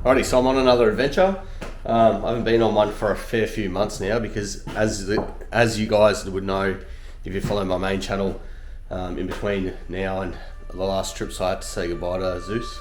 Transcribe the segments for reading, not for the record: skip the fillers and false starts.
Alrighty, so I'm on another adventure. I haven't been on one for a fair few months now because as you guys would know, if you follow my main channel, in between now and the last trips I had to say goodbye to Zeus.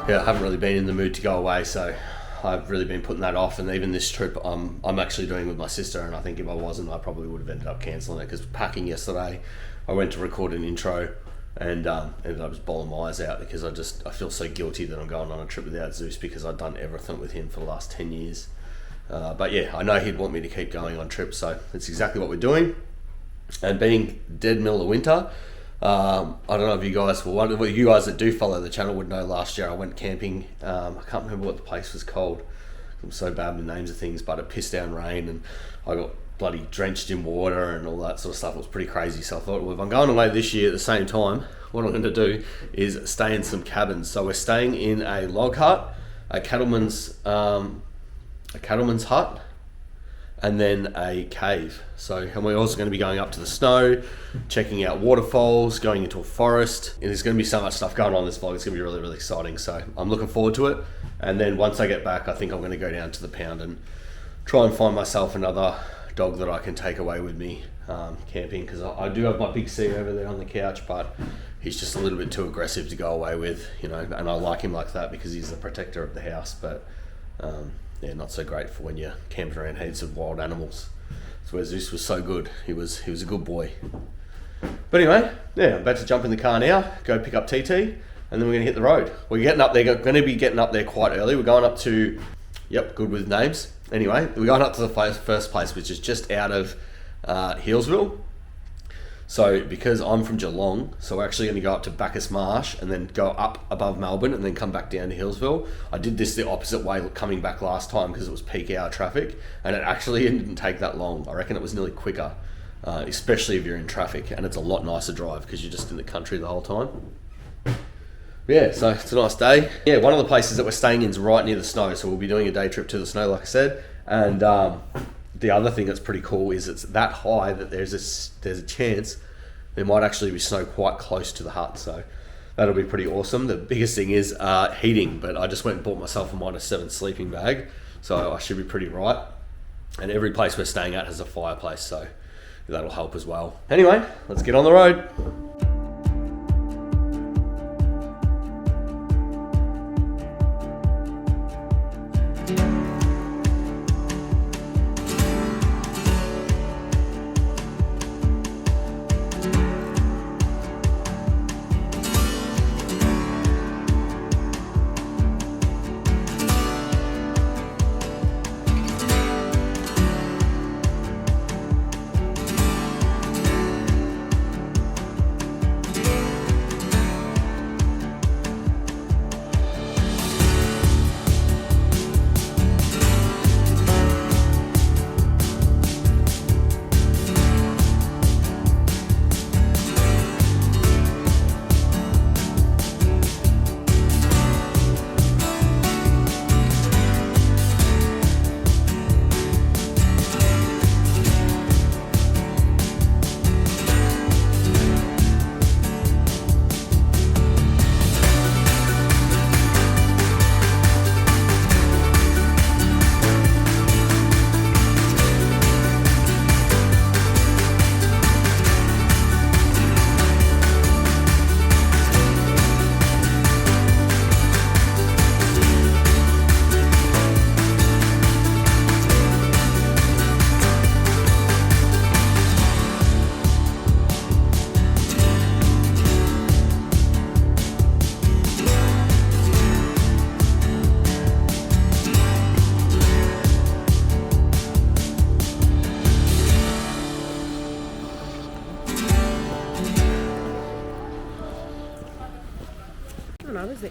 Yeah, I haven't really been in the mood to go away, so I've really been putting that off. And even this trip, I'm actually doing with my sister, and I think if I wasn't, I probably would have ended up cancelling it, because packing yesterday, I went to record an intro and ended up just bawling my eyes out because I feel so guilty that I'm going on a trip without Zeus, because I've done everything with him for the last 10 years. But yeah, I know he'd want me to keep going on trips, so it's exactly what we're doing. And being dead middle of winter, I don't know if you guys, well, you guys that do follow the channel would know last year I went camping. I can't remember what the place was called. I'm so bad with names of things, but it pissed down rain and I got bloody drenched in water and all that sort of stuff. It was pretty crazy. So I thought, well, if I'm going away this year at the same time, what I'm going to do is stay in some cabins. So we're staying in a log hut, a cattleman's hut, and then a cave. So, and we're also going to be going up to the snow, checking out waterfalls, going into a forest. And there's going to be so much stuff going on in this vlog. It's going to be really, really exciting. So I'm looking forward to it. And then once I get back, I think I'm going to go down to the pound and try and find myself another dog that I can take away with me camping, because I do have my big C over there on the couch, but he's just a little bit too aggressive to go away with, you know, and I like him like that because he's the protector of the house. But yeah, not so great for when you're camping around heaps of wild animals. That's where Zeus was so good. He was a good boy. But anyway, yeah, I'm about to jump in the car now, go pick up TT, and then we're going to hit the road. We're getting up there, going to be getting up there quite early. We're going up to, yep, good with names. Anyway, we're going up to the first place, which is just out of Healesville. So because I'm from Geelong, so we're actually going to go up to Bacchus Marsh and then go up above Melbourne and then come back down to Healesville. I did this the opposite way coming back last time because it was peak hour traffic, and it actually didn't take that long. I reckon it was nearly quicker, especially if you're in traffic, and it's a lot nicer drive because you're just in the country the whole time. Yeah, so it's a nice day. Yeah, one of the places that we're staying in is right near the snow, so we'll be doing a day trip to the snow, like I said. And the other thing that's pretty cool is it's that high that there's a chance there might actually be snow quite close to the hut, so that'll be pretty awesome. The biggest thing is heating, but I just went and bought myself a -7 sleeping bag, so I should be pretty right. And every place we're staying at has a fireplace, so that'll help as well. Anyway, let's get on the road.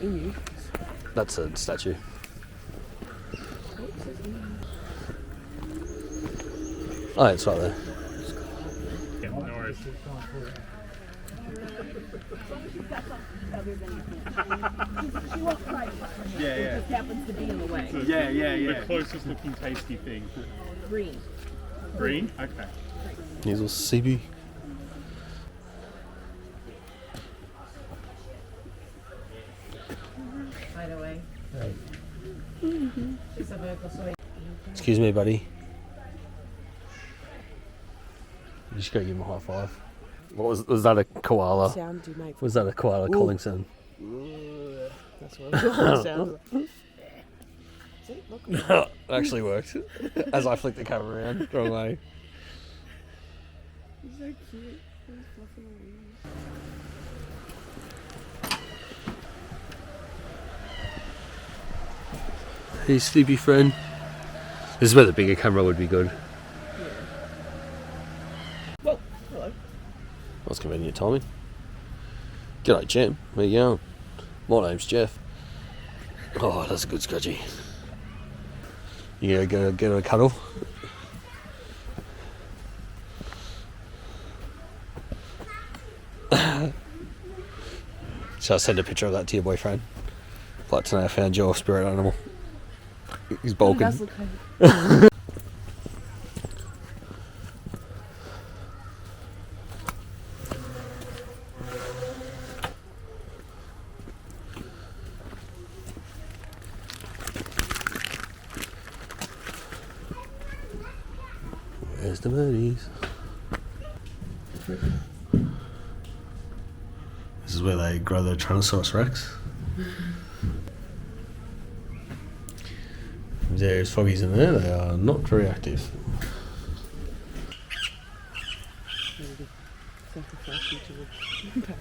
emu. That's a statue. Oh, it's right there. Yeah, no worries. Yeah. Just happens to be in the way. The closest looking tasty thing. Green. Green? Okay. Here's a CB. By the way. Excuse me, buddy. You just gotta give him a high five. What was that a koala? Sound do you make? Was that a koala calling sound? That's what it sounds like. See, look. It actually worked. As I flicked the camera around, wrong way. He's so cute. He's fluffing away. Hey, sleepy friend. This is where the bigger camera would be good. Whoa, hello. That's convenient timing. G'day, champ. Where you going? My name's Jeff. Oh, that's a good scratchy. You gonna get a cuddle? Shall I send a picture of that to your boyfriend? Like tonight I found your spirit animal. He's bulking. It does look kind Where's the birdies? This is where they grow the Tyrannosaurus Rex. There's foggies in there, they are not very active. sacrifice you to the park.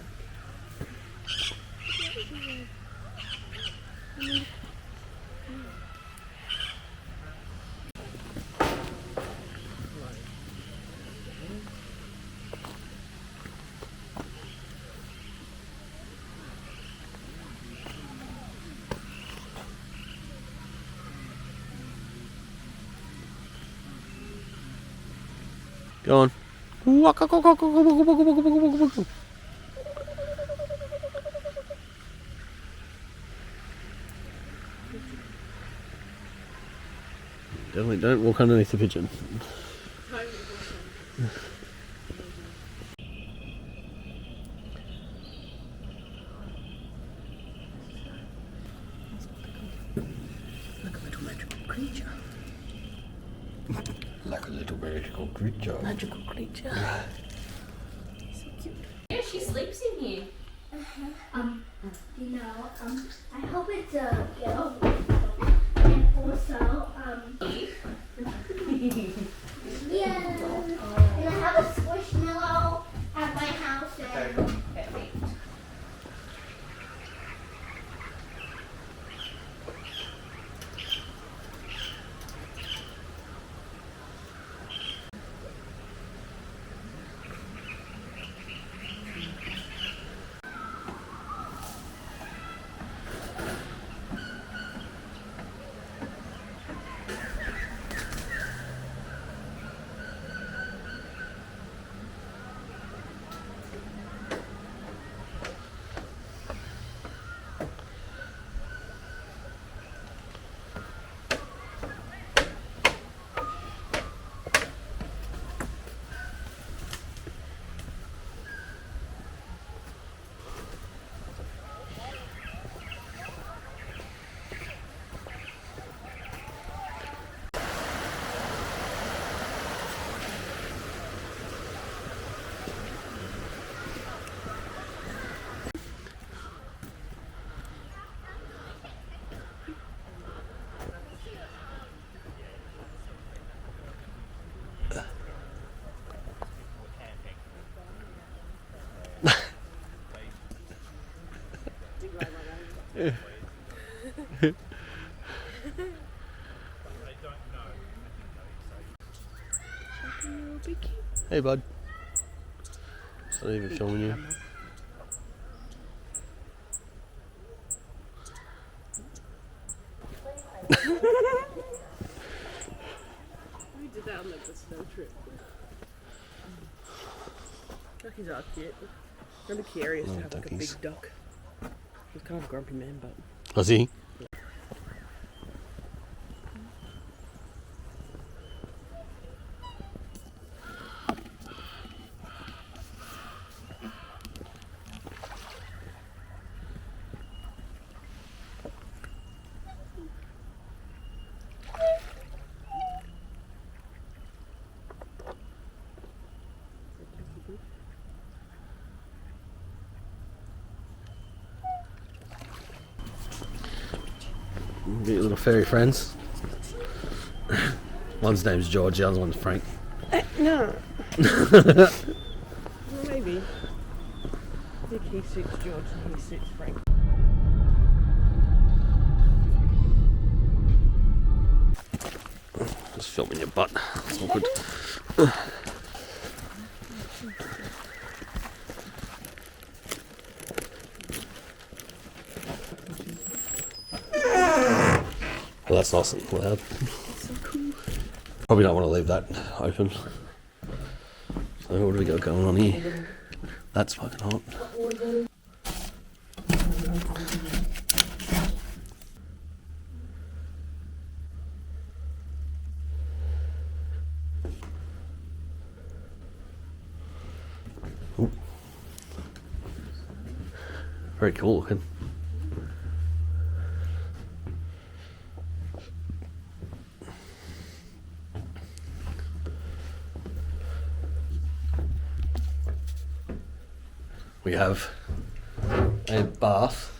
Go on. Definitely don't walk underneath the pigeon. Like a little magical creature. Like a little magical creature. Magical creature. So cute. Yeah, she sleeps in here. I hope it's a girl. And also, yeah. And I have a squishmallow at my house. And Perfect. Hey, bud. It's not even filming you. done like the snow trip. Duckies are cute. Remember Kieri used to have like a duckies. big duck. He was kind of a grumpy man, but Was he? Get your little fairy friends. One's name's George, the other one's Frank. no. Well, maybe. I think he suits George and he suits Frank. Just filming your butt. That's all good. Well, that's nice and loud. Probably don't want to leave that open. So what do we got going on here? That's fucking hot. Ooh. Very cool looking. We have a bath,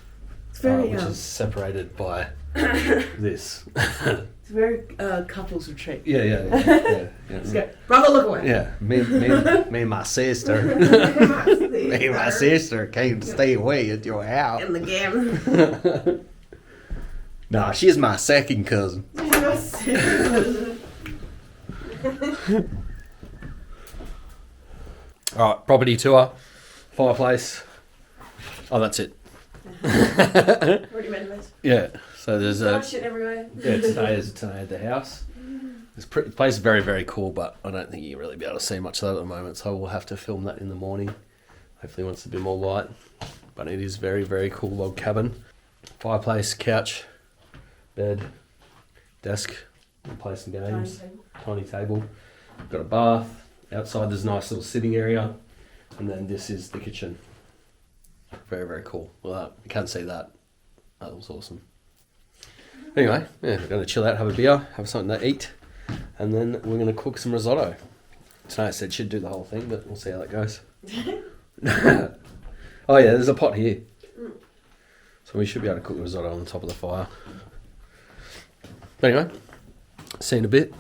which is separated by this. It's very couples retreat. Yeah. Let's go. Brother, look away. Yeah, me and my sister. Me and my sister came to stay away at your house. In the game. Nah, she's my second cousin. Alright, property tour, fireplace. Oh, that's it. Already made a mess. Yeah, so there's a... Shit everywhere. Yeah, today is at the house. This place is very, very cool, but I don't think you'll really be able to see much of that at the moment, so we'll have to film that in the morning. Hopefully once it's a bit more light. But it is very, very cool log cabin. Fireplace, couch, bed, desk, play some games, tiny table. Got a bath. Outside there's a nice little sitting area. And then this is the kitchen. Very, very cool. Well, you can't see that. That was awesome. Anyway, yeah, we're going to chill out, have a beer, have something to eat, and then we're going to cook some risotto. Tonight I said she'd do the whole thing, but we'll see how that goes. Oh yeah, there's a pot here. So we should be able to cook risotto on the top of the fire. But anyway, see you in a bit.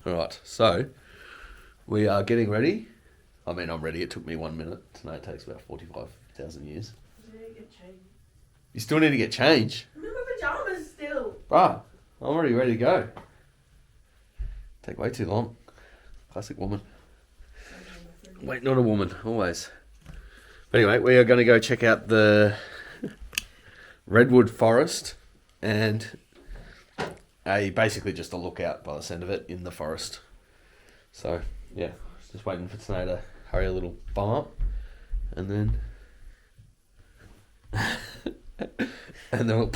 Alright, so we are getting ready. I mean, I'm ready. It took me 1 minute. Tonight takes about 45,000 years. You still need to get changed. I'm in my pajamas still. Bruh, I'm already ready to go. Take way too long. Classic woman. Wait, not a woman, always. But anyway, we are going to go check out the redwood forest and basically just a lookout by the sound of it in the forest. So, yeah, just waiting for Tanae to hurry a little bum up and then... and then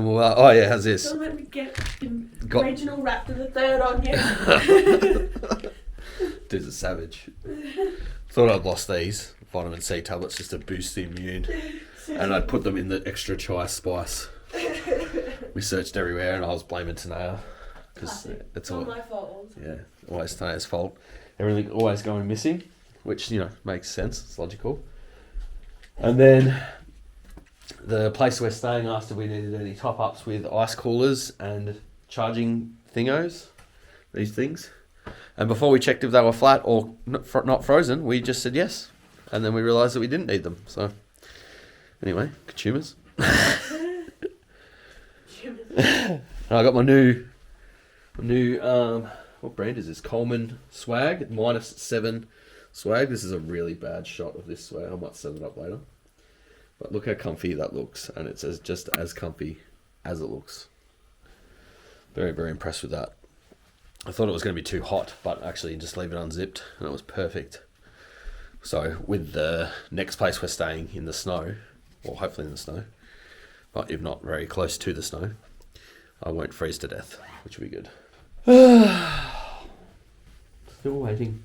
we'll oh yeah, how's this? Don't let me get Got- Reginald Raptor the third on you. Dude's a savage. Thought I'd lost these vitamin C tablets just to boost the immune, and I'd put them in the extra chai spice. We searched everywhere, and I was blaming Tanea because it's all my fault. yeah, always Tanea's fault. Everything always going missing, which makes sense. It's logical. And then the place we're staying asked if we needed any top ups with ice coolers and charging thingos, these things. And before we checked if they were flat or not frozen, we just said yes. And then we realised that we didn't need them. So, anyway, consumers. I got my new, what brand is this? Coleman swag, -7 swag. This is a really bad shot of this swag. I might set it up later. But look how comfy that looks. And it's just as comfy as it looks. Very, very impressed with that. I thought it was going to be too hot, but actually just leave it unzipped and it was perfect. So with the next place we're staying in the snow, or hopefully in the snow, but if not very close to the snow, I won't freeze to death, which will be good. Still waiting.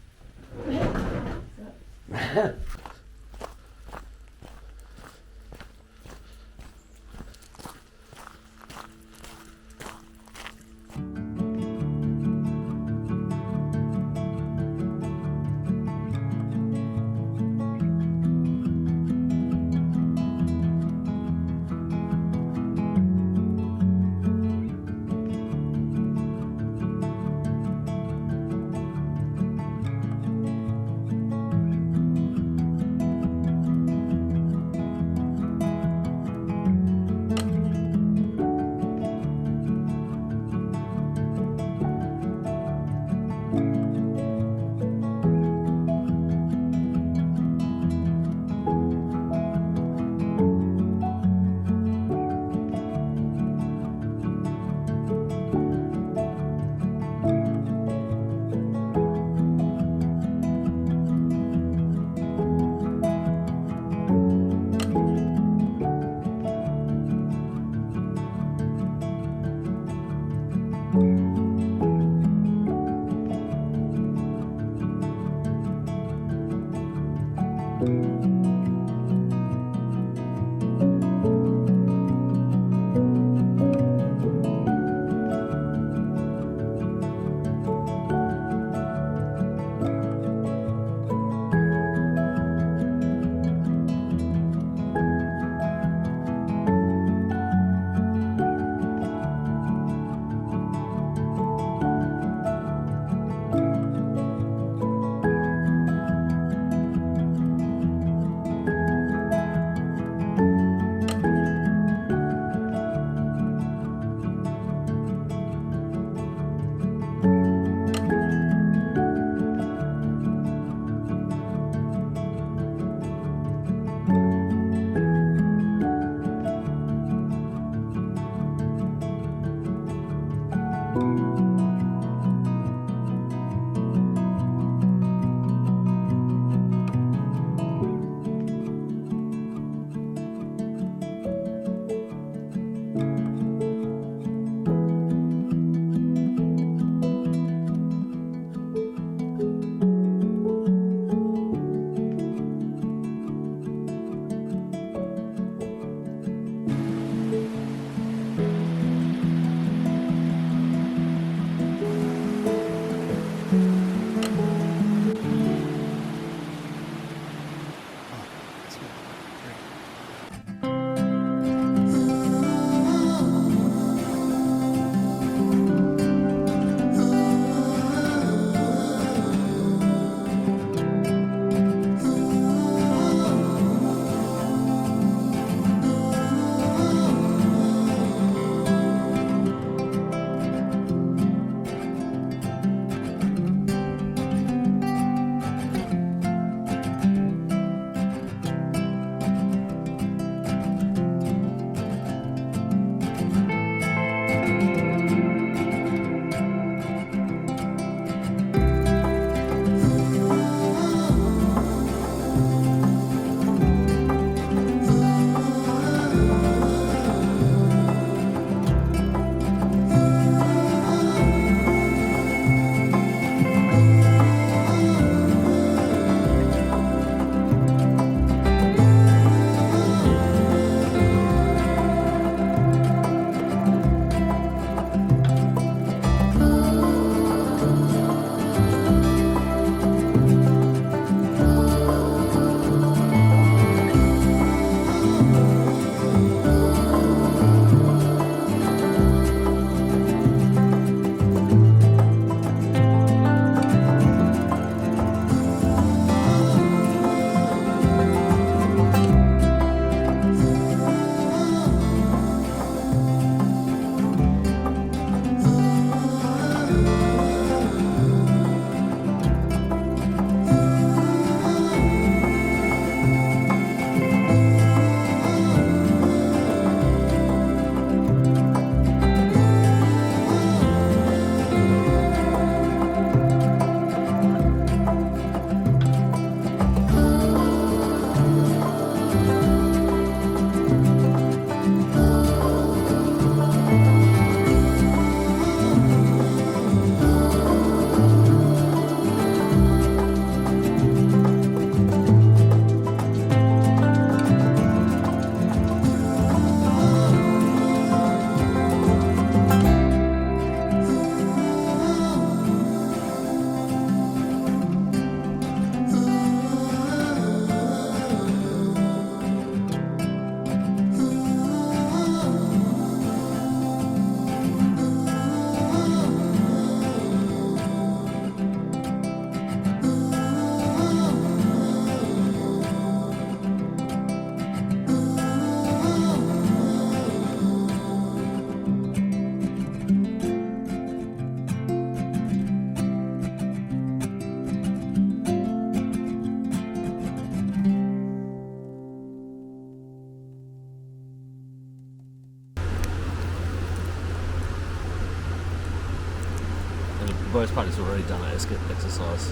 The worst part is already done our exercise.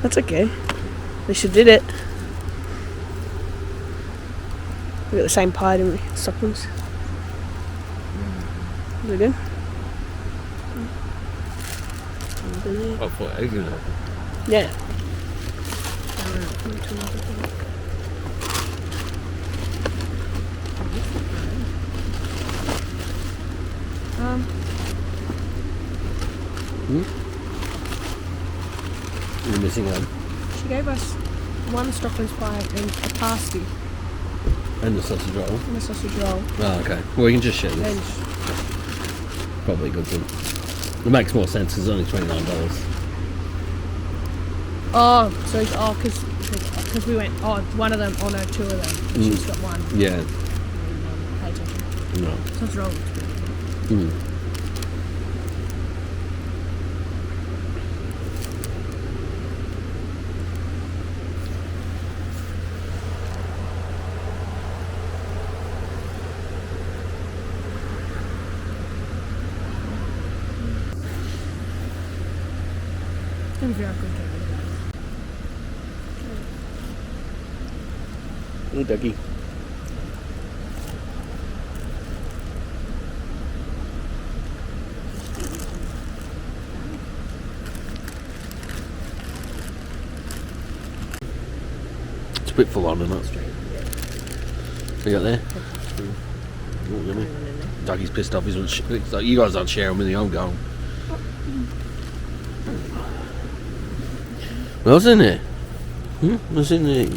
That's okay. At least you did it. We got the same pie, didn't we? Stockings. Was it good? Oh, for egg in it. Yeah. You're missing one. She gave us one Stockings pie and a pasty And the sausage roll. and a sausage roll. Oh, okay. Well, we can just share this. And Probably a good thing. It makes more sense because it's only $29. because we went, one of them, no, two of them. And she's got one. Yeah. Pay attention. No. Sausage roll looks good. Mm. And very good. Ooh, ducky. It's a bit full on, isn't it? You got there? Oh, yummy. Dougie's pissed off. He's like, you guys aren't sharing with me. I'm going. What's in there? What's in there?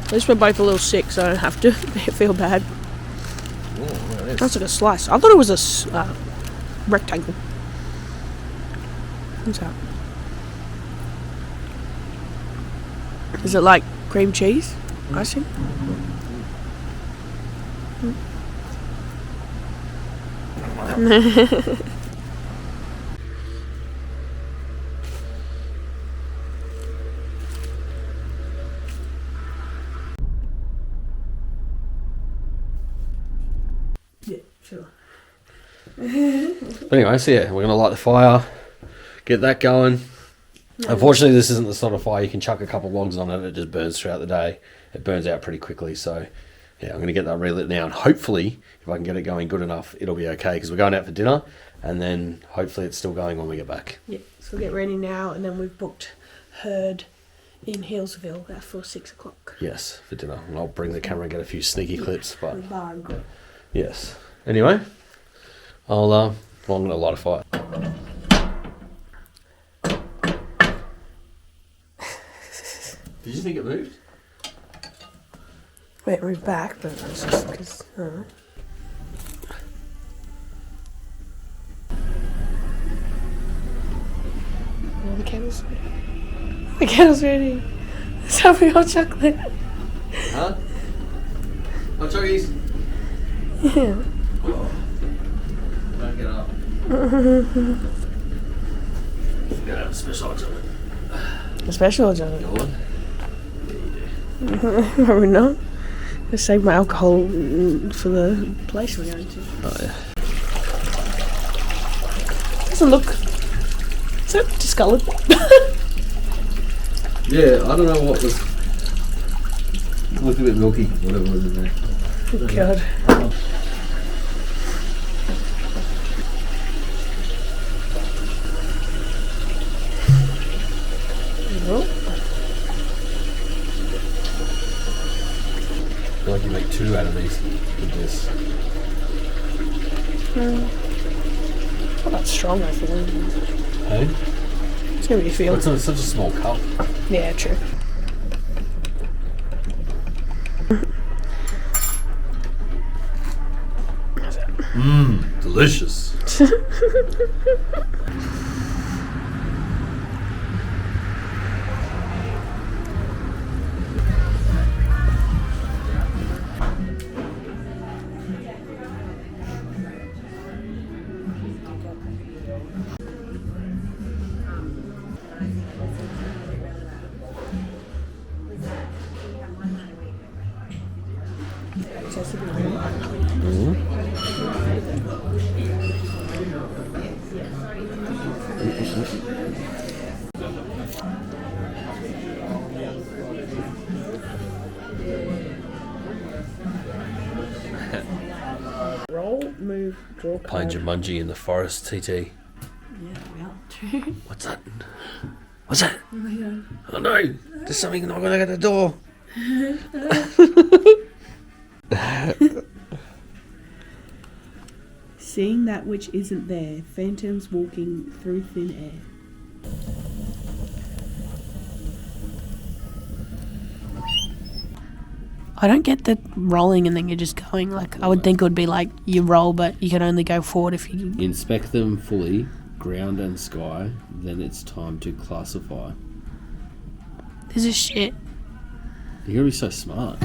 At least we're both a little sick, so I don't have to feel bad. Oh, what is That's like a slice. I thought it was a rectangle. What's that? Is it like cream cheese icing? Yeah, sure. But anyway, so yeah, we're going to light the fire, get that going. Unfortunately, this isn't the sort of fire you can chuck a couple of logs on it. It just burns throughout the day. It burns out pretty quickly. So yeah, I'm going to get that relit now. And hopefully, if I can get it going good enough, it'll be okay. Because we're going out for dinner. And then hopefully it's still going when we get back. Yeah, so we'll get ready now, and then we've booked Herd in Hillsville for 6 o'clock. Yes, for dinner. And I'll bring the camera and get a few sneaky clips. But The bar and good. yes. Anyway, I'm going to light a fire. Did you think it moved? Wait, we're back, but it's just because. Oh, the candle's ready. The candle's ready. Let's have your hot chocolate. Huh? Hot chockies? Yeah. Don't get up. Gotta have a special hot chocolate. A special hot chocolate. Go on. Probably not. I save my alcohol for the place we're going to. Oh, yeah. Doesn't look. Is it discoloured? Yeah, I don't know what was. It looked a bit milky, whatever was in there. Oh, God. Oh. I feel like you make two out of these with this. Oh, that's strong, I feel. Hey? It's going to be a feel. It's such a small cup. Yeah, true. Delicious. Roll, move, draw Playing card. Jumanji in the forest, TT. Yeah, well, true. What's that? What's that? Oh my god. Oh no! There's something knocking at the door. Seeing that which isn't there, phantoms walking through thin air. I don't get the rolling and then you're just going. Like, I would think it would be like you roll, but you can only go forward if you. Inspect them fully, ground and sky, then it's time to classify. This is shit. You gotta be so smart.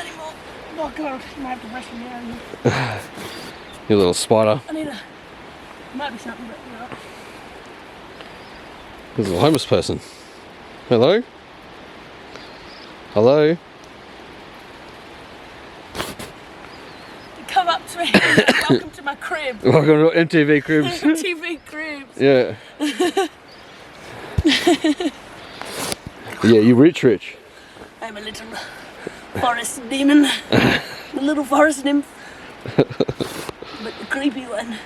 anymore. Oh god, you might have to rescue me out of here. You little spider. I need a. Might be something, but you know. There's a homeless person. Hello? Hello? Come up to me. Welcome to my crib. Welcome to MTV Cribs. TV cribs. Yeah. Yeah, you rich. I'm a little forest demon. The little forest nymph. But the creepy one.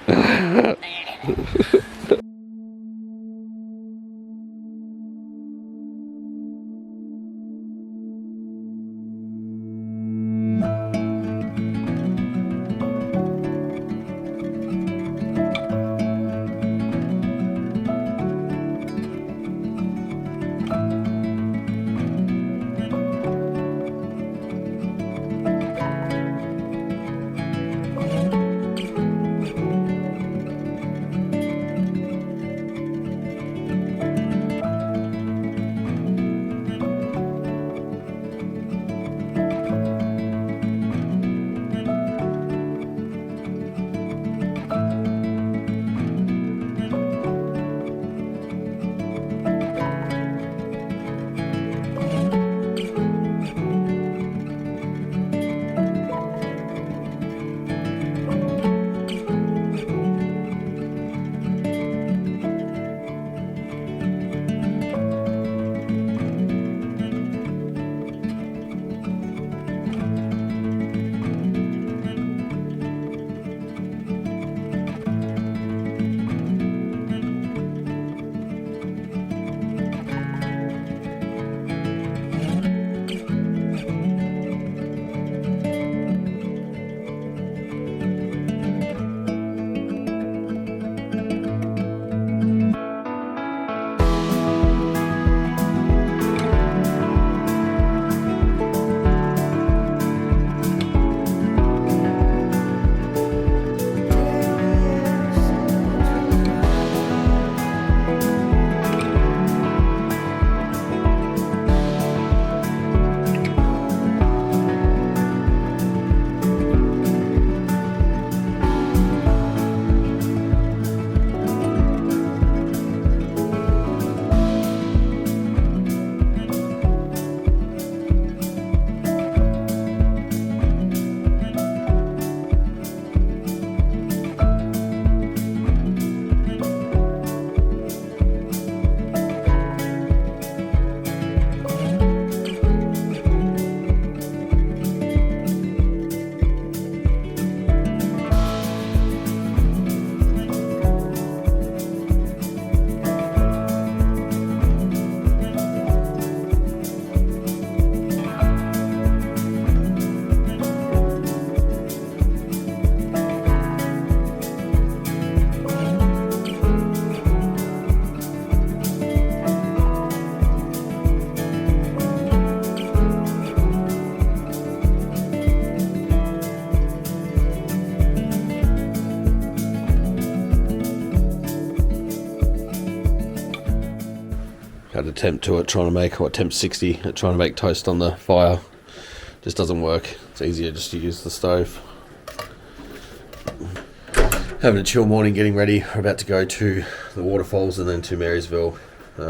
Had an attempt to it, attempt 60 at trying to make toast on the fire. Just doesn't work. It's easier just to use the stove. Having a chill morning, getting ready. We're about to go to the waterfalls and then to Marysville. We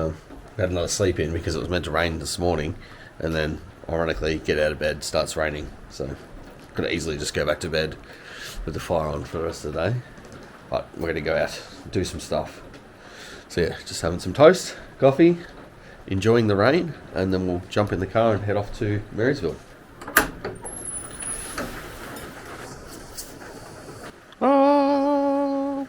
had another sleep in because it was meant to rain this morning, and then ironically get out of bed, starts raining. So could easily just go back to bed with the fire on for the rest of the day. But we're going to go out and do some stuff. So yeah, just having some toast, coffee, enjoying the rain, and then we'll jump in the car and head off to Marysville. Oh.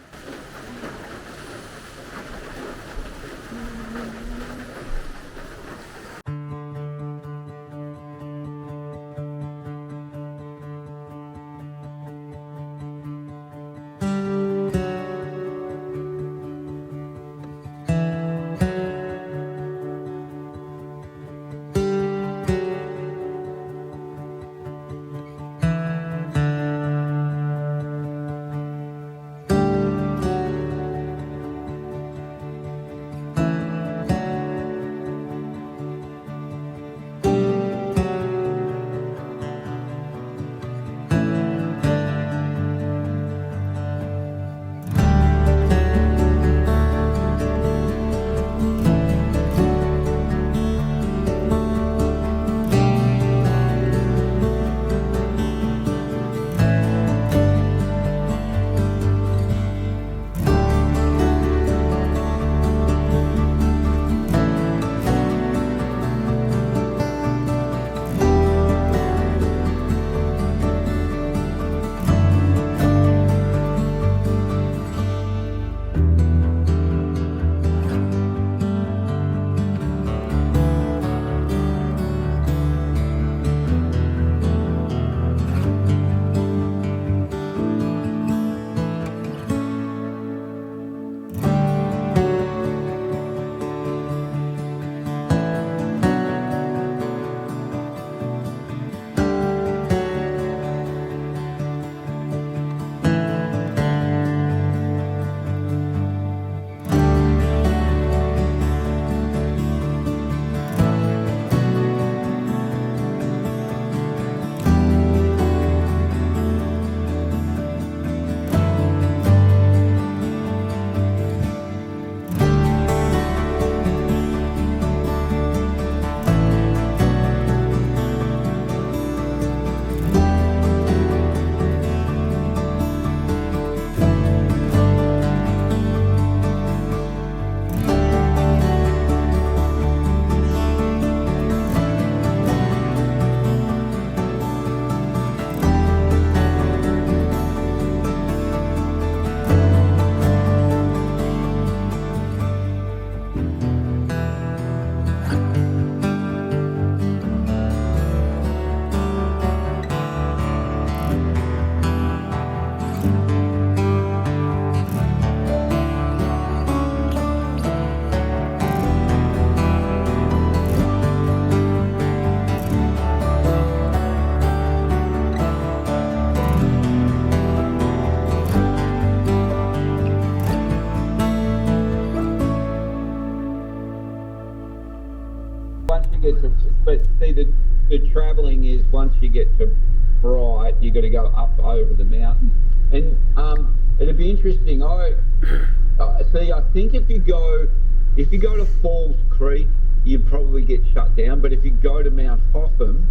once you get to, but see the travelling is once you get to Bright, you got to go up over the mountain, and it'd be interesting. See, I think if you go to Falls Creek, you'd probably get shut down. But if you go to Mount Hotham,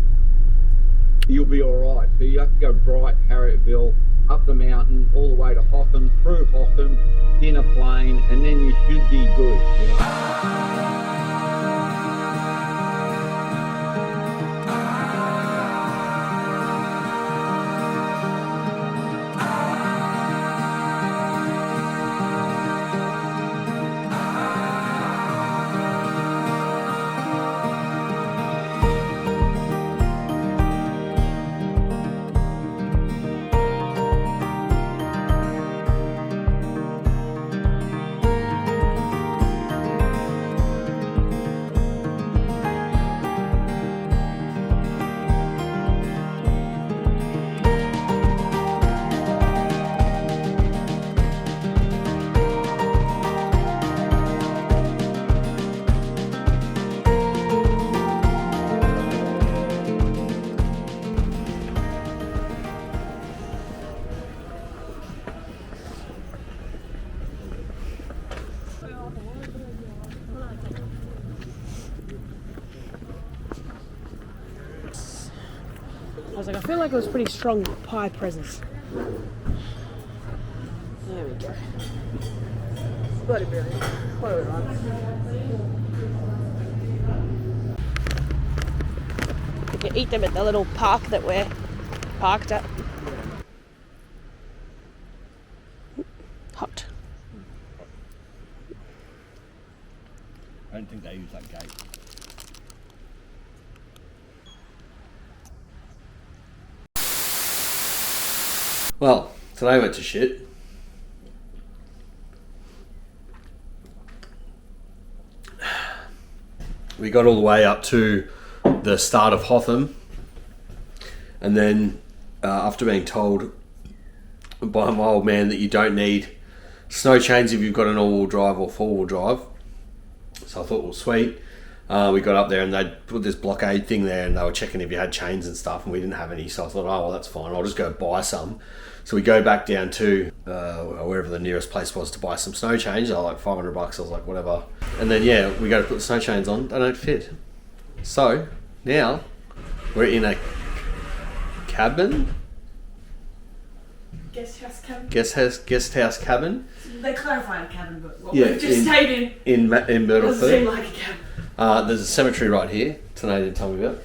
you'll be all right. So you have to go Bright, Harrietville, up the mountain, all the way to Hotham, through Hotham, in a plane, and then you should be good. You know? I was like, I feel like it was pretty strong pie presence. There we go. Bloody brilliant. What are we on? We can eat them at the little park that we're parked at. Hot. I don't think they use that gate. Well, today went to shit. We got all the way up to the start of Hotham, and then after being told by my old man that you don't need snow chains if you've got an all-wheel drive or four-wheel drive, so I thought, well, sweet. We got up there and they'd put this blockade thing there, and they were checking if you had chains and stuff, and we didn't have any, so I thought, oh well, that's fine, I'll just go buy some. So we go back down to wherever the nearest place was to buy some snow chains. They're like $500. I was like, whatever. And then yeah, we go to put the snow chains on. They don't fit. So now we're in a cabin. Guest Guest house cabin. They clarified a cabin, but what Yeah, we've just stayed in Myrtleford. doesn't seem like a cabin. There's a cemetery right here. Tanae didn't tell me about.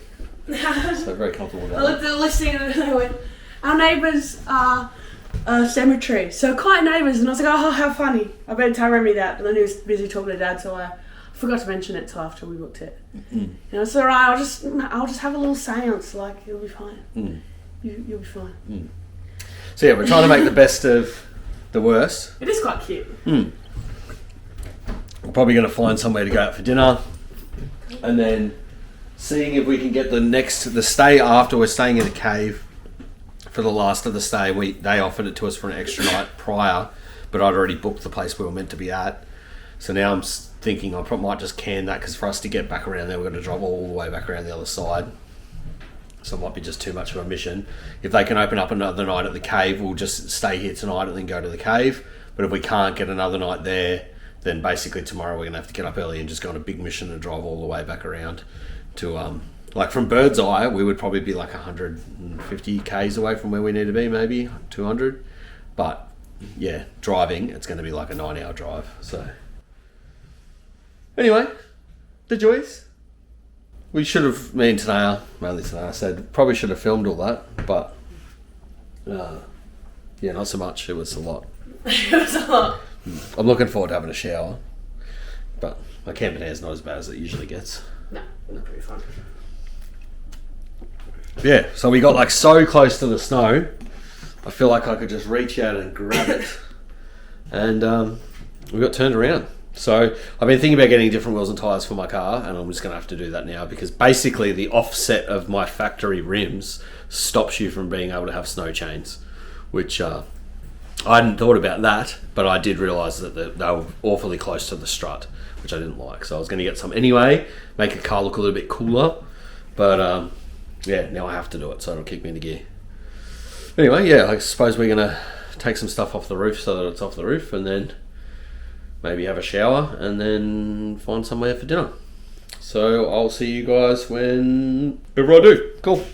So very comfortable I down looked at the listing and I went, our neighbours are a cemetery, so quite neighbours. And I was like, oh, how funny. I better tell Remy that. And then he was busy talking to Dad, so I forgot to mention it till after we booked it. You know, it's alright, I'll just have a little seance, like, it'll be fine. You'll be fine. So yeah, we're trying to make the best of the worst. It is quite cute. We're probably going to find somewhere to go out for dinner, and then seeing if we can get the stay after. We're staying in a cave for the last of the stay. They offered it to us for an extra night prior, but I'd already booked the place we were meant to be at. So now I'm thinking I probably might just can that, because for us to get back around there, we're going to drive all the way back around the other side. So it might be just too much of a mission. If they can open up another night at the cave, we'll just stay here tonight and then go to the cave. But if we can't get another night there, then basically tomorrow we're going to have to get up early and just go on a big mission and drive all the way back around to, like from Bird's Eye, we would probably be like 150 k's away from where we need to be, maybe 200. But yeah, driving, it's going to be like a 9-hour drive. So anyway, the joys. We should have, me and Tanea, mainly Tanea, said probably should have filmed all that, but yeah, not so much. It was a lot. It was a lot. I'm looking forward to having a shower, but my camping hair's not as bad as it usually gets. No, not pretty fun. Yeah, so we got like so close to the snow, I feel like I could just reach out and grab it, and we got turned around. So I've been thinking about getting different wheels and tyres for my car, and I'm just going to have to do that now, because basically the offset of my factory rims stops you from being able to have snow chains, which I hadn't thought about that, but I did realise that they were awfully close to the strut, which I didn't like. So I was going to get some anyway, make the car look a little bit cooler. But yeah, now I have to do it, so it'll kick me into gear. Anyway, yeah, I suppose we're going to take some stuff off the roof so that it's off the roof, and then maybe have a shower, and then find somewhere for dinner. So I'll see you guys whenever I do. Cool.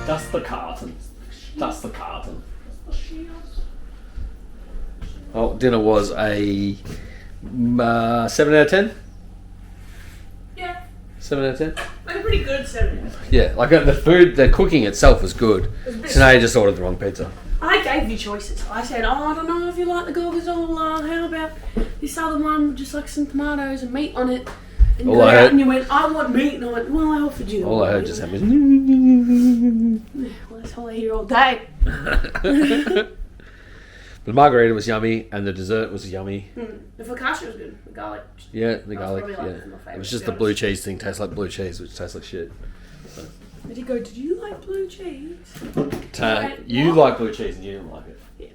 That's the carton. That's the carton. Oh, dinner was a 7 out of 10? Yeah, 7 out of 10? like a pretty good 7. Yeah, like the food, the cooking itself was good. Tonight just ordered the wrong pizza. I gave you choices. I said, oh, I don't know if you like the gorgonzola. How about this other one with just like some tomatoes and meat on it? And you All got I out heard- and you went, I want meat. And I went, well, I offered you. All I heard just happened. Well, that's all I hear all day. The margarita was yummy, and the dessert was yummy. The focaccia was good. The garlic. Yeah, the That's garlic. probably, like, Yeah, my favourite, it was to just be the blue honest. cheese thing tastes like blue cheese, which tastes like shit. Did he go, did you like blue cheese? You like blue cheese, and you didn't like it. Yeah.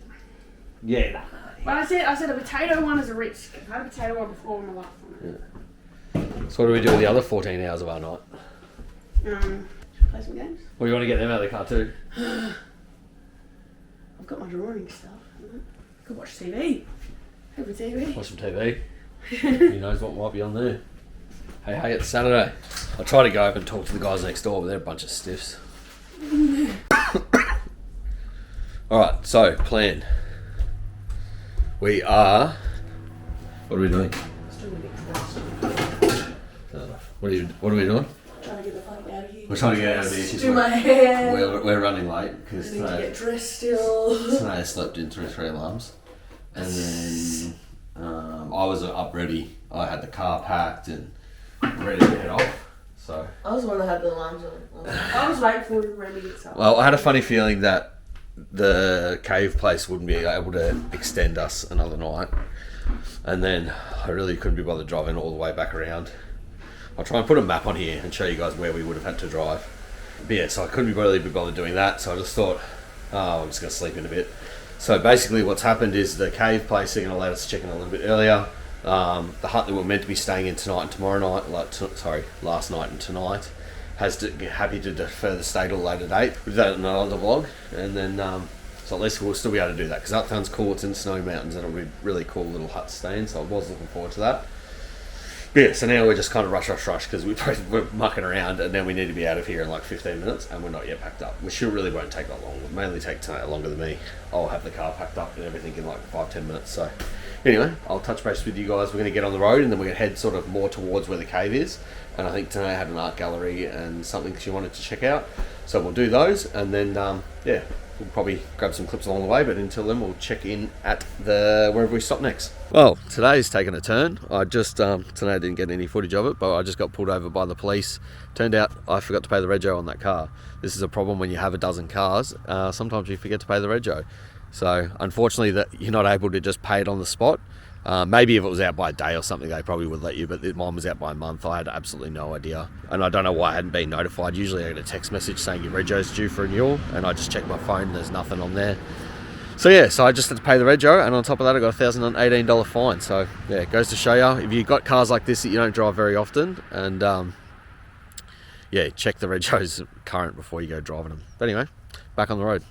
Yeah, nah. But I said a potato one is a risk. I've had a potato one before in my life. So what do we do with the other 14 hours of our night? Should we play some games? Well, you want to get them out of the car too? I've got my drawing stuff. I could watch TV. Have a TV. Watch some TV. Who knows what might be on there? Hey, it's Saturday. I try to go over and talk to the guys next door, but they're a bunch of stiffs. Alright, so, plan. We are... What are we doing? What are we doing? Trying to get the fuck out of here. We're trying to get out of here. Do my hair. We're running late because I need to today get dressed still. I slept in through 3 alarms. And then I was up ready. I had the car packed and ready to head off. So, I was the one that had the alarms on. I was waiting for him to get stuff. well, I had a funny feeling that the cave place wouldn't be able to extend us another night. And then I really couldn't be bothered driving all the way back around. I'll try and put a map on here and show you guys where we would have had to drive. But yeah, so I couldn't really be bothered doing that, so I just thought, oh, I'm just going to sleep in a bit. So basically what's happened is the cave place, they're going to let us check in a little bit earlier. The hut that we're meant to be staying in tonight and tomorrow night, last night and tonight, happy to defer the stay to a later date. We've done another vlog, and then so at least we'll still be able to do that, because that sounds cool. It's in Snow Mountains, and it'll be really cool little hut to stay in, so I was looking forward to that. But yeah, so now we're just kind of rush, because we're mucking around, and then we need to be out of here in like 15 minutes, and we're not yet packed up. Which really won't take that long. It'll mainly take tonight longer than me. I'll have the car packed up and everything in like 5-10 minutes. So anyway, I'll touch base with you guys. We're going to get on the road, and then we're going to head sort of more towards where the cave is. And I think Tanae had an art gallery and something she wanted to check out. So we'll do those, and then yeah, we'll probably grab some clips along the way, but until then we'll check in at the wherever we stop next. Well, today's taken a turn. I just today I didn't get any footage of it, but I just got pulled over by the police. Turned out I forgot to pay the rego on that car. This is a problem when you have a dozen cars. Sometimes you forget to pay the rego. So unfortunately that you're not able to just pay it on the spot. Maybe if it was out by a day or something, they probably would let you, but mine was out by a month. I had absolutely no idea. And I don't know why I hadn't been notified. Usually I get a text message saying your rego's due for renewal, and I just checked my phone and there's nothing on there. So yeah, so I just had to pay the rego, and on top of that I got a $1,018 fine. So yeah, it goes to show you, if you've got cars like this that you don't drive very often, and yeah, check the regos current before you go driving them. But anyway, back on the road.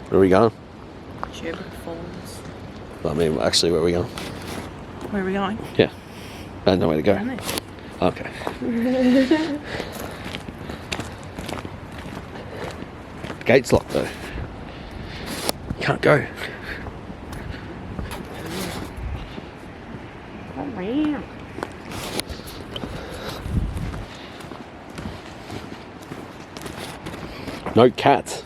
Where are we going? Sherbert Falls. I mean, actually, where are we going? Where are we going? Yeah. I don't know where to go. Down there. Okay. Gate's locked though. Can't go. Around. No cats.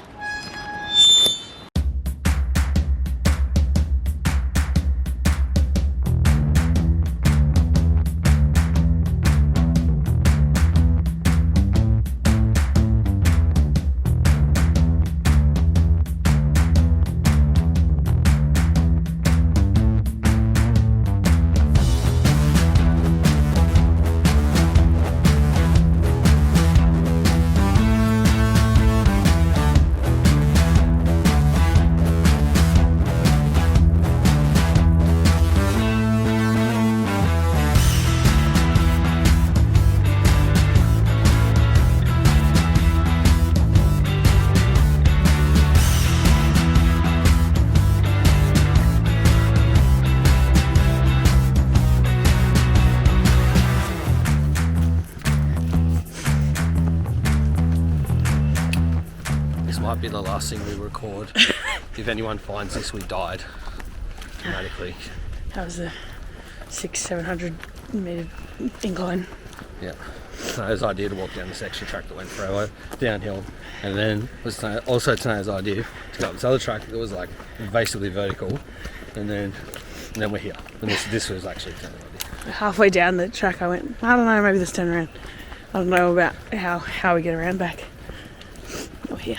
might be the last thing we record. If anyone finds this, we died dramatically. That was a 600-700 metre incline. Yeah. So Tana's idea to walk down this extra track that went forever downhill, and then was also Tana's idea to go up this other track that was like basically vertical, and then we're here. And this was actually Tana's idea. Halfway down the track I went, I don't know, maybe this turn around. I don't know about how we get around back. We're here.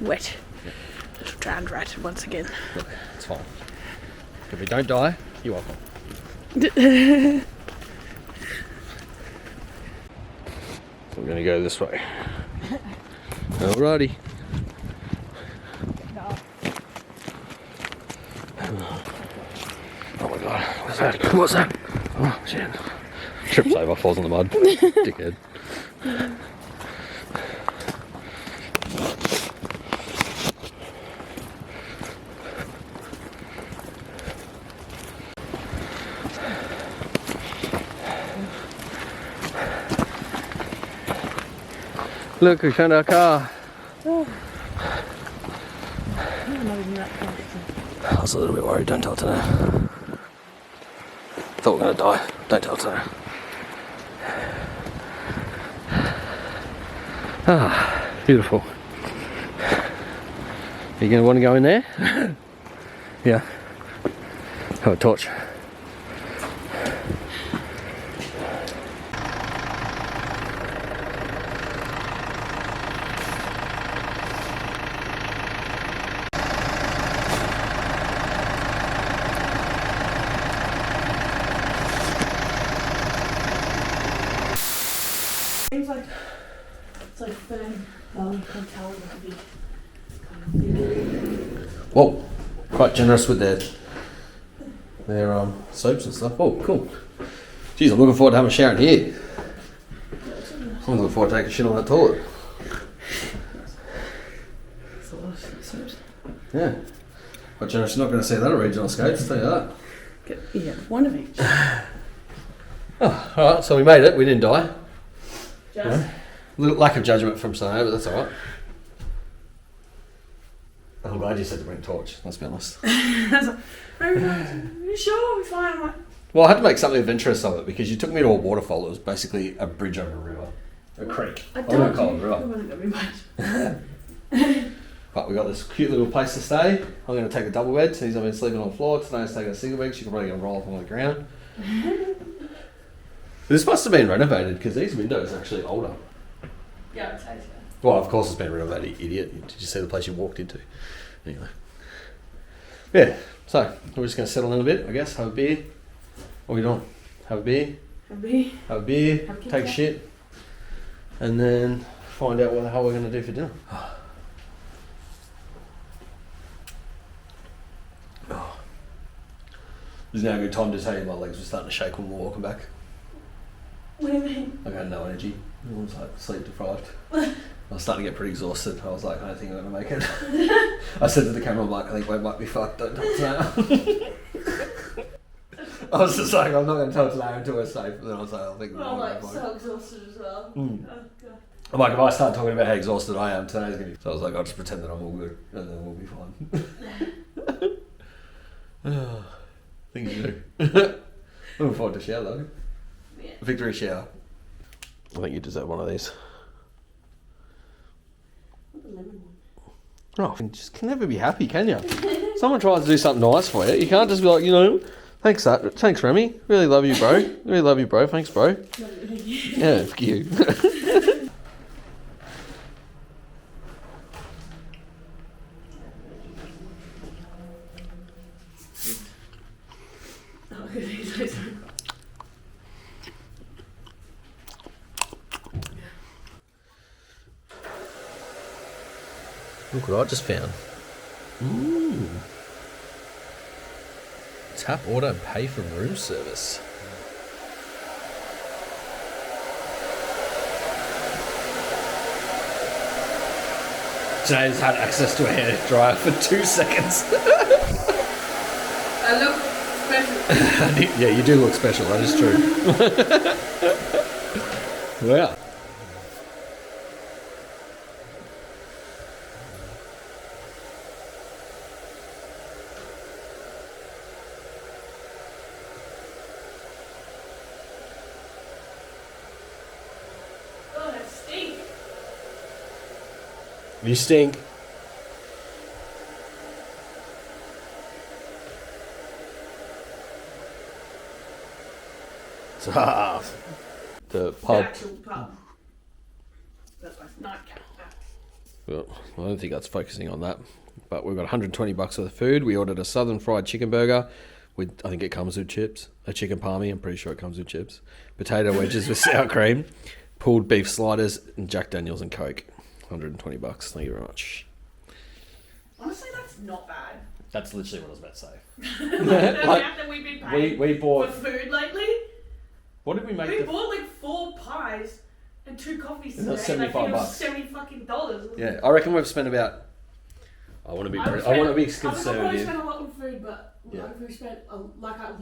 Wet. Drowned rat once again. Look, it's fine. If we don't die, you're welcome. We're going to go this way. Alrighty. Oh my god, what's that? What's that? Oh shit. Trips over, falls in the mud. Dickhead. Look, we found our car. Oh. Not even that close. I was a little bit worried, don't tell Tana. Thought we were going to die, don't tell Tana. Ah, beautiful. Are you going to want to go in there? Yeah. Have a torch. Seems like it's like firm. You can tell it would be. Whoa, quite generous with their soaps and stuff. Oh, cool. Jeez, I'm looking forward to having a shower in here. I'm looking forward to taking shit on that toilet. That's a lot of soaps. Yeah. Quite generous. You're not going to see that at regional skates, tell you that. Yeah, one of each. Oh, alright, so we made it. We didn't die. Just. A little lack of judgment from Sano, but that's alright. I'm glad you said to bring a torch, let's be honest. Maybe not. Are you sure we're fine? I'm like, Well, I had to make something of interest of it because you took me to a waterfall. It was basically a bridge over a river. A creek. I I'm going to call it a It river. wasn't going to be much. But we got this cute little place to stay. I'm going to take a double bed since I've been sleeping on the floor. Tana's taking a single bed. She can probably go roll up on the ground. This must have been renovated because these windows are actually older. Yeah, I'd say so. Well, of course it's been renovated, idiot. Did you see the place you walked into? Anyway. Yeah, so we're just going to settle in a bit, I guess. Have a beer. What are we doing? Have a beer. Have a beer. Have a Kit Take Kat. shit. And then find out what the hell we're going to do for dinner. This is now a good time to tell you my legs were starting to shake when we were walking back. What do you mean? I had no energy. I was like sleep deprived. I was starting to get pretty exhausted. I was like, I don't think I'm going to make it. I said to the camera, I'm like, I think we might be fucked. Don't talk to now. I was just like, I'm not going to tell today until we're safe. And then I was like, I think we're I'm going like to so exhausted as well. Mm. Oh, God. I'm like, if I start talking about how exhausted I am, today's going to be... So I was like, I'll just pretend that I'm all good and then we'll be fine. Things to do. Looking forward to shower though. Yeah. Victory shower. I think you deserve one of these. The lemon one. Oh, you just can never be happy, can you? Someone tries to do something nice for you. You can't just be like, thanks, thanks, Remy. Really love you, bro. Really love you, bro. Thanks, bro. Yeah, fuck you. Look what I just found. Ooh. Tap auto pay for room service. Jay's had access to a hair dryer for 2 seconds. I look special. Yeah, you do look special, that is true. Wow. You stink. The pub. Actual pub. That's my nightcap. Well, I don't think that's focusing on that. But we've got $120 worth of food. We ordered a southern fried chicken burger. I think it comes with chips. A chicken palmy, I'm pretty sure it comes with chips. Potato wedges with sour cream. Pulled beef sliders and Jack Daniels and Coke. $120. Thank you very much. Honestly, that's not bad. That's literally what I was about to say. The amount that we've been paying We bought... for food lately. What did we make? We bought like 4 pies and 2 coffees And today. that's $75. Like, it was $70 Yeah, I reckon we've spent about... I want to be I conservative. think I probably spent a lot on food, but Yeah. like, we spent a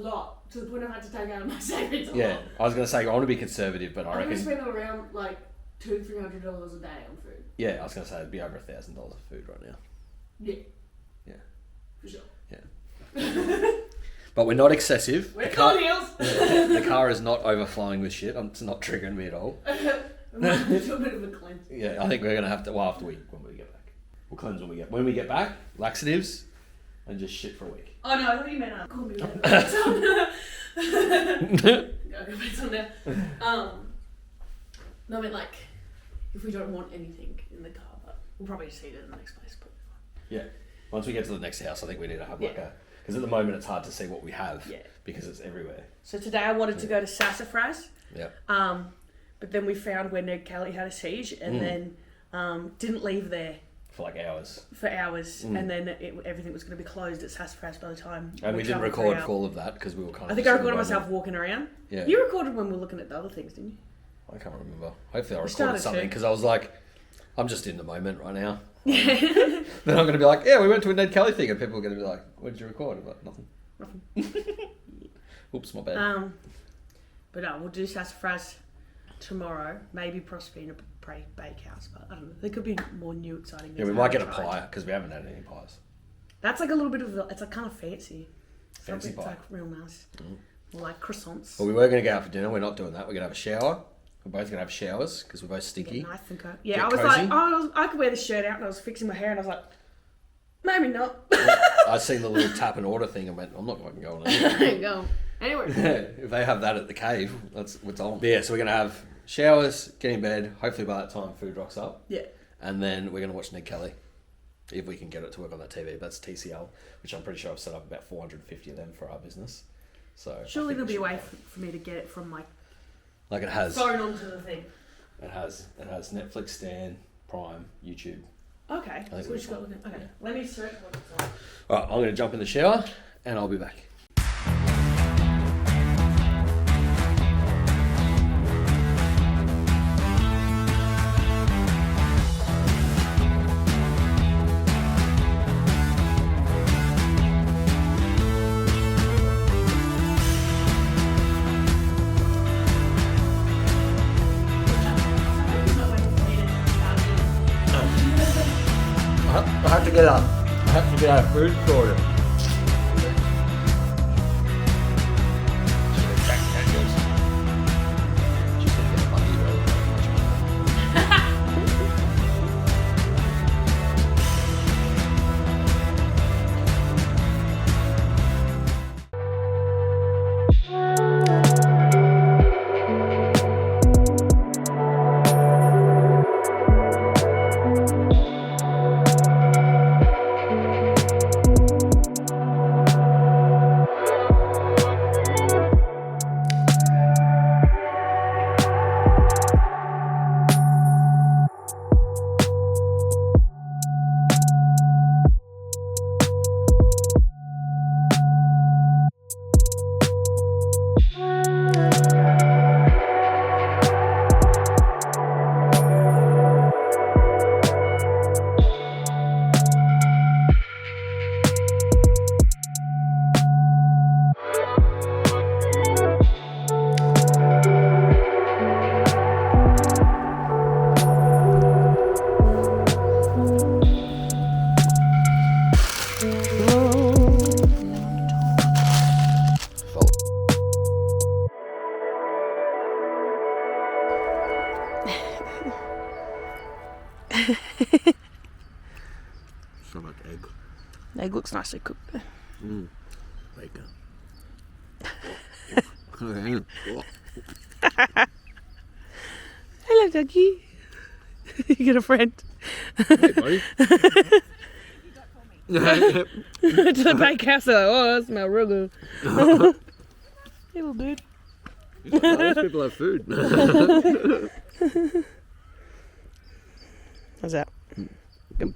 lot to the point I had to take out of my savings. Yeah, I was going to say, I want to be conservative, but I I think we reckon... spent around like $200-300 a day on food. Yeah, I was going to say, it'd be over $1,000 of food right now. Yeah. Yeah. For sure. Yeah. But we're not excessive. We're The car- colonials! The car is not overflowing with shit. It's not triggering me at all. We might do a bit of a cleanse. Yeah, I think we're going to have to... Well, after when we get back. We'll cleanse when we get back. Laxatives. And just shit for a week. Oh no, I thought you meant call me later. It's on there. No, I mean like, if we don't want anything in the car, but we'll probably just eat it in the next place. Probably fine. Yeah. Once we get to the next house, I think we need to have like Yeah. a... Because at the moment it's hard to see what we have. Yeah. Because it's everywhere. So today I wanted to go to Sassafras. Yeah. But then we found where Ned Kelly had a siege, and then didn't leave there For like hours. for hours, and then everything was going to be closed at Sassafras by the time. And we didn't travelled record 3 hours. all of that because we were kind of... I think I recorded myself walking around. Yeah. You recorded when we were looking at the other things, didn't you? I can't remember. Hopefully I We recorded started something to. because I was like, I'm just in the moment right now. Then I'm going to be like, yeah, we went to a Ned Kelly thing, and people are going to be like, what did you record? I'm like, nothing. Oops, my bad. But no, we'll do Sassafras tomorrow. Maybe Proserpina Bakehouse, but I don't know. There could be more new exciting things. Yeah, we I might get a haven't tried. pie because we haven't had any pies. That's like a little bit of it's like kind of fancy. Fancy It's pie. like real nice. Or like croissants. Well, we were going to go out for dinner. We're not doing that. We're going to have a shower. We're both going to have showers because we're both stinky. Get nice and cozy. Yeah, Get I was cozy. like, I could wear this shirt out, and I was fixing my hair, and I was like, maybe not. I seen the little tap and order thing and went, I'm not fucking going There there. you go. Anyway. If they have that at the cave, that's what's on. But yeah, so we're going to have showers, get in bed. Hopefully by that time food rocks up. Yeah. And then we're going to watch Ned Kelly. If we can get it to work on that TV. That's TCL, which I'm pretty sure I've set up about 450 of them for our business. So Surely I think there'll we be a should way have- for me to get it from my Like it has. phone onto the thing. It has Netflix, Stan, Prime, YouTube. Okay. think So we're we just got to look at. Okay. Let me search what it's on. Alright, I'm going to jump in the shower and I'll be back. I have to get up. I have to get our food sorted. Egg looks nicely cooked there. Bacon. Hello, doggy. You got a friend. Hey, buddy. To the bakehouse, they're like, oh, that smells real good. Little dude. Those people have food. How's that? Good.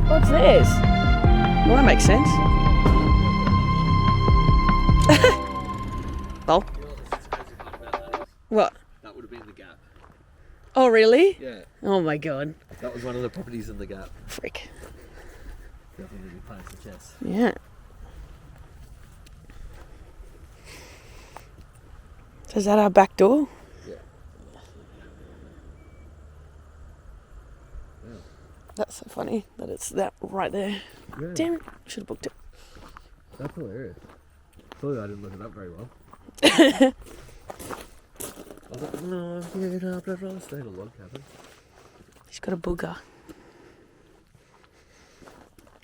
What's this? Well, that makes sense. Well, what? That would have been the Gap. Oh, really? Yeah, Oh my god. that was one of the properties in the Gap. Frick. Definitely be playing some chess. Yeah. So is that our back door? Yeah. That's so funny that it's that right there. Yeah. Damn it. Should have booked it. That's hilarious. Clearly I didn't look it up very well. I was like, no, yeah, I'd rather stay in a log cabin. He's got a booger.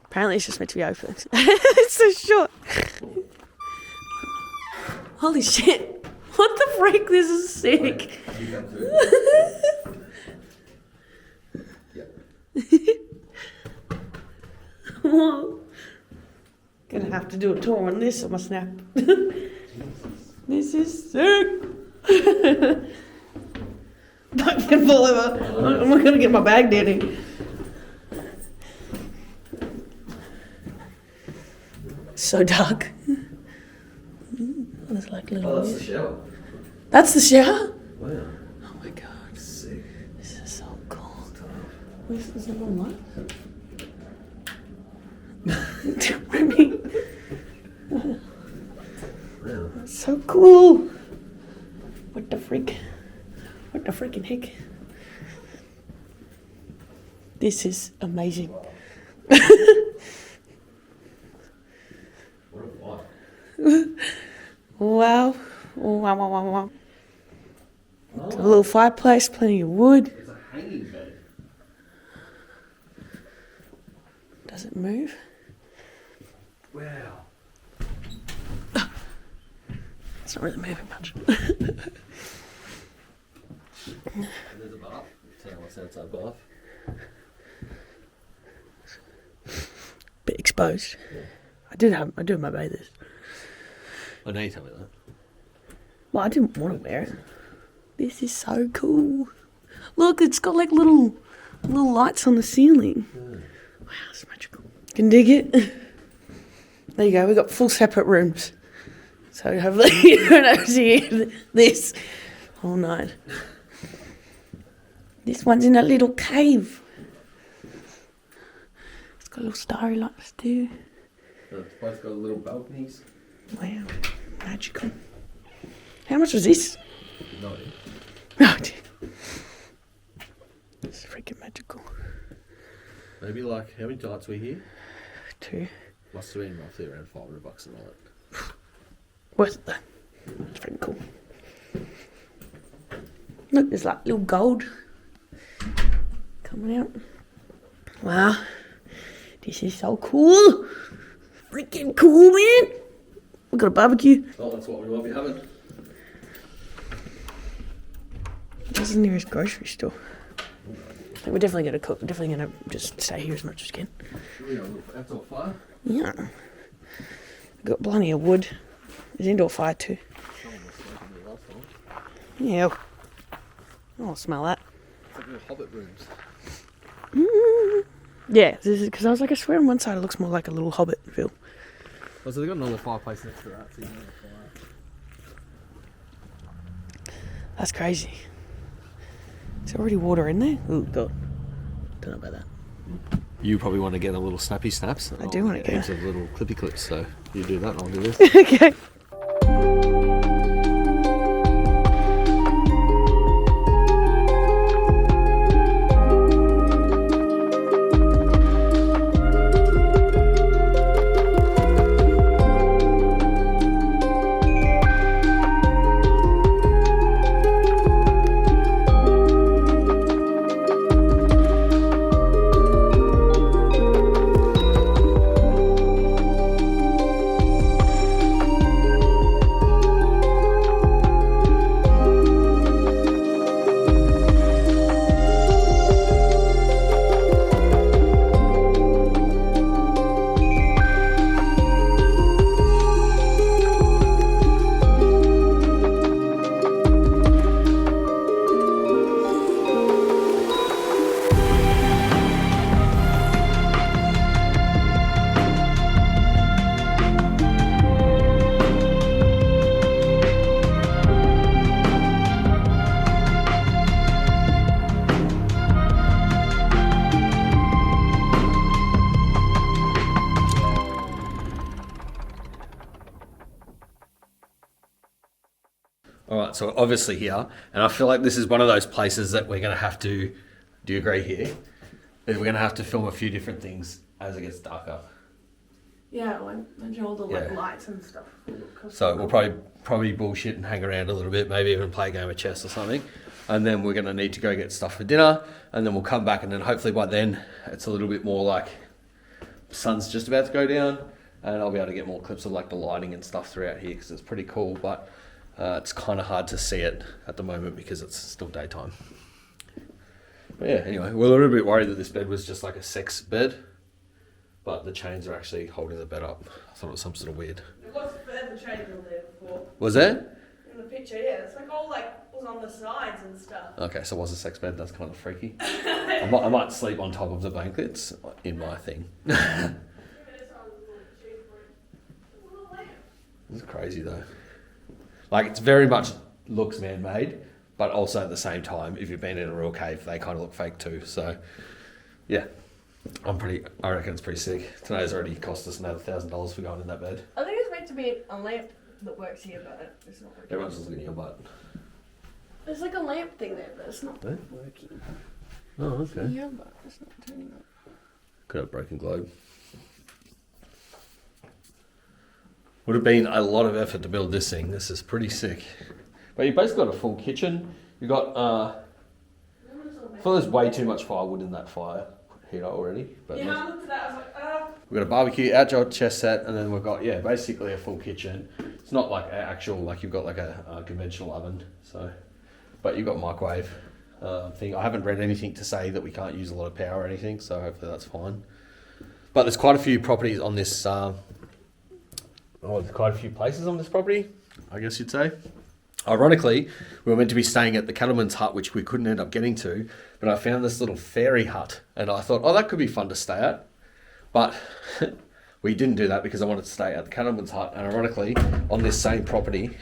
Apparently it's just meant to be open. It's so short. Holy shit. What the freak? This is sick. Whoa. Gonna have to do a tour on this on my snap. This is sick. Bucket full of I'm not gonna get my bag dirty. So dark. There's like little. That's the shower. That's the shower? Wow. Oh my god. Sick. This is so cool. Where's this little light? Remy. Wow. So cool. What the freak? What the freaking heck? This is amazing. What a vibe. Wow. Wow, wow, wow, wow. A little fireplace, plenty of wood. It's a hanging bed. Does it move? Wow. It's not really moving much. There's a bath. Tell you what's outside bath. Bit exposed. I do have my bathers. I know you tell me that. Well, I didn't want to wear it. This is so cool. Look, it's got like little lights on the ceiling. Wow, it's magical. Can dig it. There you go. We've got full separate rooms. So hopefully you don't have to see this all night. This one's in a little cave. It's got little starry lights too. It's both got little balconies. Wow, magical. How much was this? No idea. Oh dear. It's freaking magical. Maybe like, how many nights were we here? 2. Must have been roughly around $500 a night. Worth it though. It's freaking cool. Look, there's like little gold coming out. Wow. This is so cool. Freaking cool, man. We've got a barbecue. Oh, that's what we might be having. This is the nearest grocery store. We're definitely going to cook. We're definitely going to just stay here as much as we can. We got a little outdoor fire. Yeah. We've got plenty of wood. There's indoor fire too. Yeah. Oh, I'll smell that. It's like little hobbit rooms. Yeah, because I was like, I swear on one side it looks more like a little hobbit feel. Oh, so they've got another fireplace next to that, so you know the fire. That's crazy. Is there already water in there? Oh, God. Don't know about that. You probably want to get a little snappy snaps. I do want to heaps get of little clippy clips, so you do that and I'll do this. Okay. All right, so we're obviously here, and I feel like this is one of those places that we're going to have to, do you agree here? That we're going to have to film a few different things as it gets darker. Yeah, imagine all the Yeah. lights and stuff. So we'll probably bullshit and hang around a little bit, maybe even play a game of chess or something. And then we're going to need to go get stuff for dinner, and then we'll come back, and then hopefully by then it's a little bit more like sun's just about to go down, and I'll be able to get more clips of like the lighting and stuff throughout here because it's pretty cool, but it's kind of hard to see it at the moment because it's still daytime. But yeah, anyway, we're a little bit worried that this bed was just like a sex bed, but the chains are actually holding the bed up. I thought it was some sort of weird. There was further chains on there before. Was there? In the picture, yeah. It's like all like was on the sides and stuff. Okay, so it was a sex bed. That's kind of freaky. I might sleep on top of the blankets in my thing. It's crazy though. Like, it's very much looks man-made, but also at the same time, if you've been in a real cave, they kind of look fake too. So, yeah, I reckon it's pretty sick. Today's already cost us another $1,000 for going in that bed. I think it's meant to be a lamp that works here, but it's not working. Everyone's just looking at your butt. There's like a lamp thing there, but it's not Eh? working. Oh, okay. Yeah, but it's not turning on. Could have broken globe. Would have been a lot of effort to build this thing. This is pretty sick. But you basically got a full kitchen. You got, I feel there's way too much firewood in that fire. heat up already. But Yeah, I looked at that. I was like, we've got a barbecue, outdoor chest set, and then we've got basically a full kitchen. It's not like an actual you've got like a conventional oven, so but you've got microwave thing. I haven't read anything to say that we can't use a lot of power or anything, so hopefully that's fine. But there's quite a few properties on this. There's quite a few places on this property, I guess you'd say. Ironically, we were meant to be staying at the cattleman's hut, which we couldn't end up getting to, but I found this little fairy hut, and I thought, that could be fun to stay at. But we didn't do that because I wanted to stay at the cattleman's hut, and ironically, on this same property,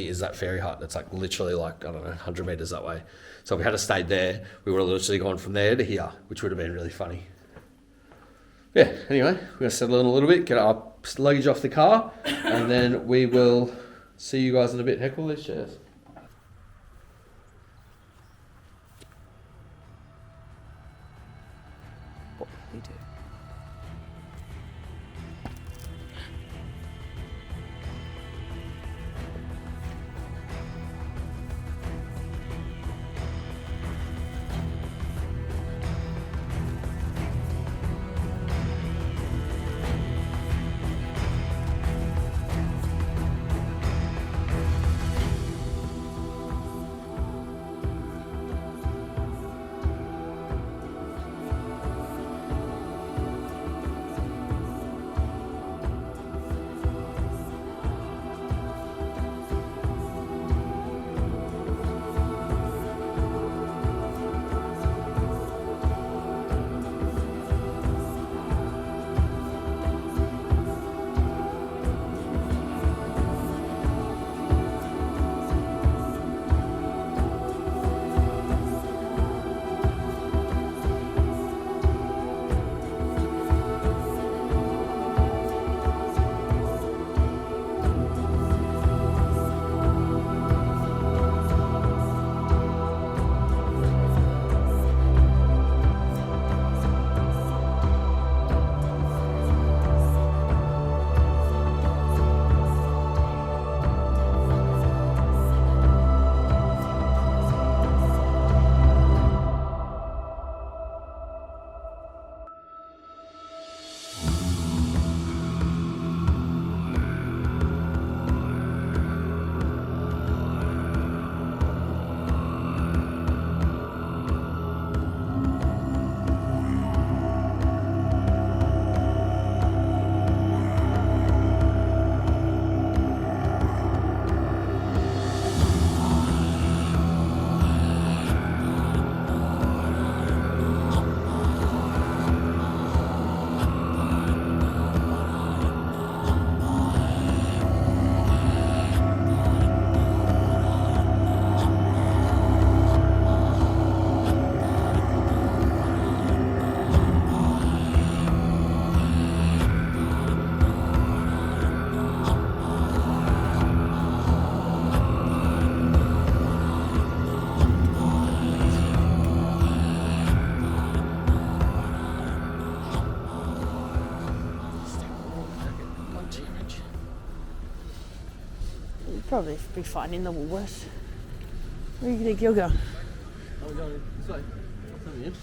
is that fairy hut. It's like literally 100 metres that way. So if we had to stayed there, we would have literally gone from there to here, which would have been really funny. Yeah, anyway, we're going to settle in a little bit, get our luggage off the car, and then we will see you guys in a bit. Heck, all these chairs. what we do. You'd probably be fine in the Woolworths. Where do you think you'll go? I'm going this way. Coming in.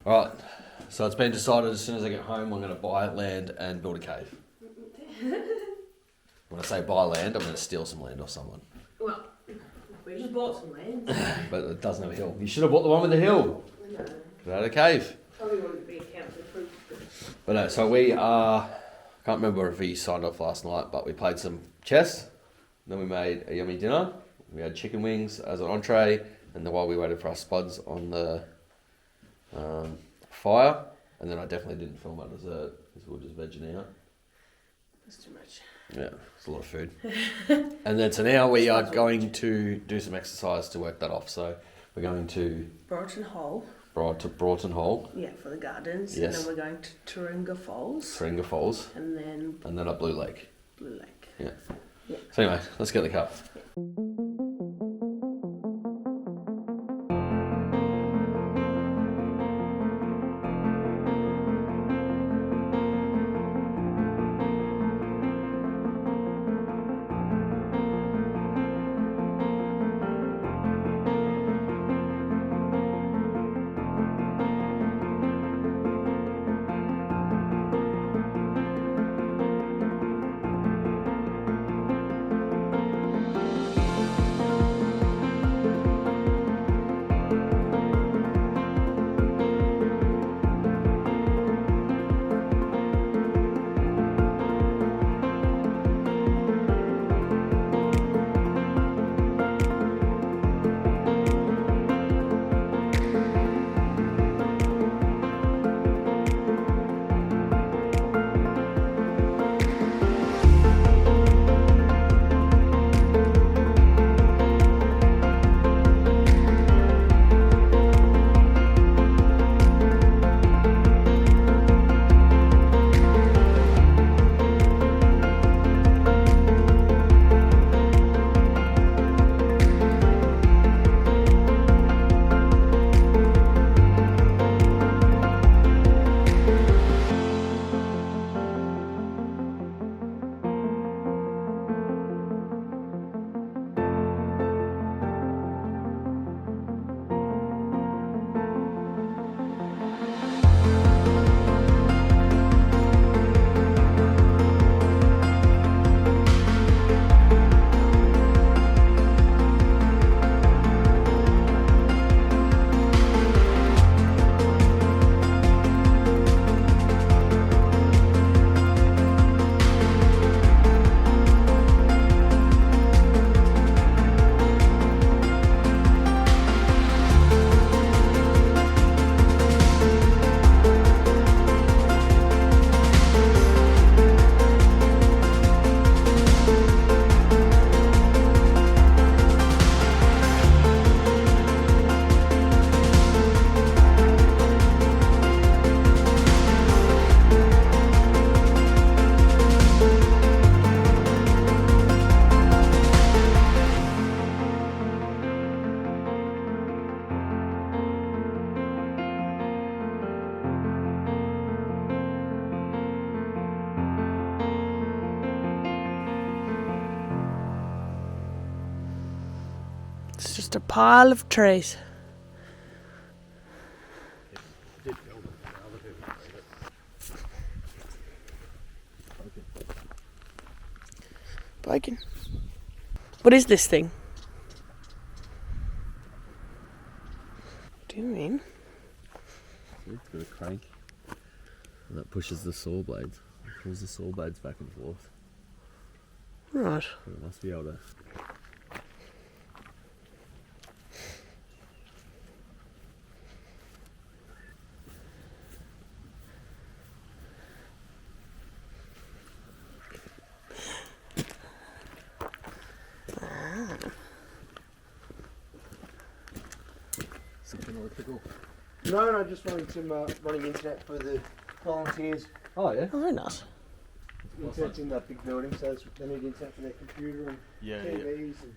Alright, so it's been decided as soon as I get home I'm going to buy land and build a cave. When I say buy land, I'm going to steal some land off someone. Well, we just bought some land. But it doesn't have a hill. You should have bought the one with the hill. No. It had a cave. Probably wanted to be a council proof. But no, so we can't remember if we signed off last night, but we played some chess. Then we made a yummy dinner. We had chicken wings as an entree, and then while we waited for our spuds on the fire, and then I definitely didn't film our dessert because we were just vegging out. That's too much. Yeah, it's a lot of food. And then so now we are going to do some exercise to work that off. So we're going to Broughton Hall. Broughton Hall, Yeah, for the gardens. Yes. And then we're going to Taringa Falls. Taringa Falls, And then up Blue Lake. Blue Lake. Yeah. Yeah. So anyway, let's get the cup. It's just a pile of trees. Bacon. What is this thing? What do you mean? It's got a crank. And that pushes the saw blades. It pulls the saw blades back and forth. Right. So it must be able to. Something electrical. No, just running some running internet for the volunteers. Oh yeah. Oh, very nice. Internet's in that big building, so they need internet for their computer and Yeah. TVs and